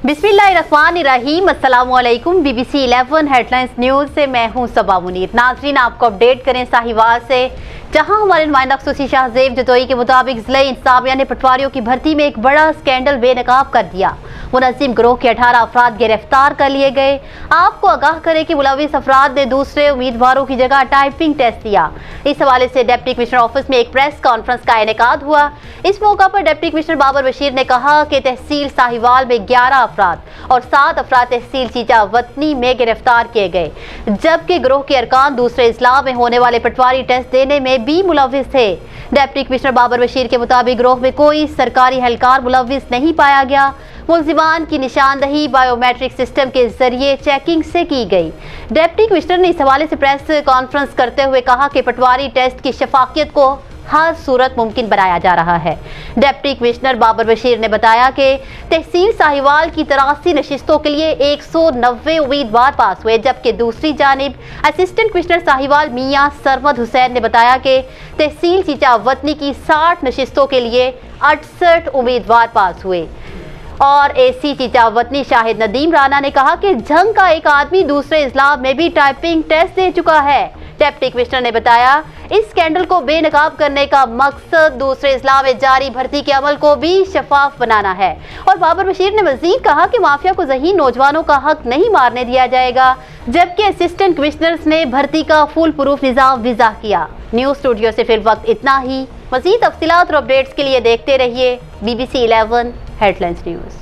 बिस्मिल्लाहिर्रहमानिर्रहीम। अस्सलामुअलैकुम। BBC 11 headlines news से मैं हूं सबा मुनीर। नाज़रीन, आपको अपडेट करें साहिवाल से, जहां हमारे नुमाइंदा खुसूसी शाहजेब जदोई के मुताबिक ज़िले इंतज़ामिया ने पटवारियों की भर्ती में एक बड़ा स्कैंडल बेनकाब कर दिया। मुनज़्ज़िम गिरोह के 18 अफराद गिरफ्तार कर लिए गए। आपको आगाह करें कि मुलविस अफराद ने दूसरे उम्मीदवारों की जगह टाइपिंग टेस्ट दिया। इस हवाले से डिप्टी कमिश्नर ऑफिस में एक प्रेस कॉन्फ्रेंस का इनेकाद हुआ। इस मौका पर डिप्टी कमिश्नर बाबर बशीर ने कहा कि तहसील साहिवाल में 11 अफराद और 7 अफराद तहसील चीचा वतनी में गिरफ्तार किए गए, जबकि गिरोह के अरकान दूसरे इस्लाह में होने वाले पटवारी टेस्ट देने में भी मुलविस थे। डिप्टी कमिश्नर बाबर बशीर के मुताबिक गिरोह में कोई सरकारी एहलकार मुलविस नहीं पाया गया। मुल्जिमान की निशानदही बायोमेट्रिक सिस्टम के जरिए चेकिंग से की गई। डिप्टी कमिश्नर ने इस हवाले से प्रेस कॉन्फ्रेंस करते हुए कहा कि पटवारी टेस्ट की शफाफियत को हर सूरत मुमकिन बनाया जा रहा है। डिप्टी कमिश्नर बाबर बशीर ने बताया कि तहसील साहिवाल की 83 नशिस्तों के लिए 190 उम्मीदवार पास हुए, जबकि दूसरी जानिब असिस्टेंट कमिश्नर साहिवाल मियां सरमद हुसैन ने बताया कि तहसील चीचा वतनी की 60 नशिस्तों के लिए 68 उम्मीदवार पास हुए। और AC चीचा वतनी शाहिद नदीम राना ने कहा कि जंग का एक आदमी दूसरे इस्लाह में भी टाइपिंग टेस्ट दे चुका है। डिप्टी कमिश्नर ने बताया इस स्कैंडल को बेनकाब करने का मकसद दूसरे इस्लाह में जारी भर्ती के अमल को भी शफाफ बनाना है। और बाबर बशीर ने मजीद कहा कि माफिया को ज़हीन नौजवानों का हक नहीं मारने दिया जाएगा, जबकि असिस्टेंट कमिश्नर्स ने भर्ती का फुल प्रूफ निज़ाम विज़ा किया। न्यूज़ स्टूडियो से फिल वक्त इतना ही। मजीद तफसीलात और अपडेट्स के लिए देखते रहिए BBC 11 हेडलाइंस न्यूज़।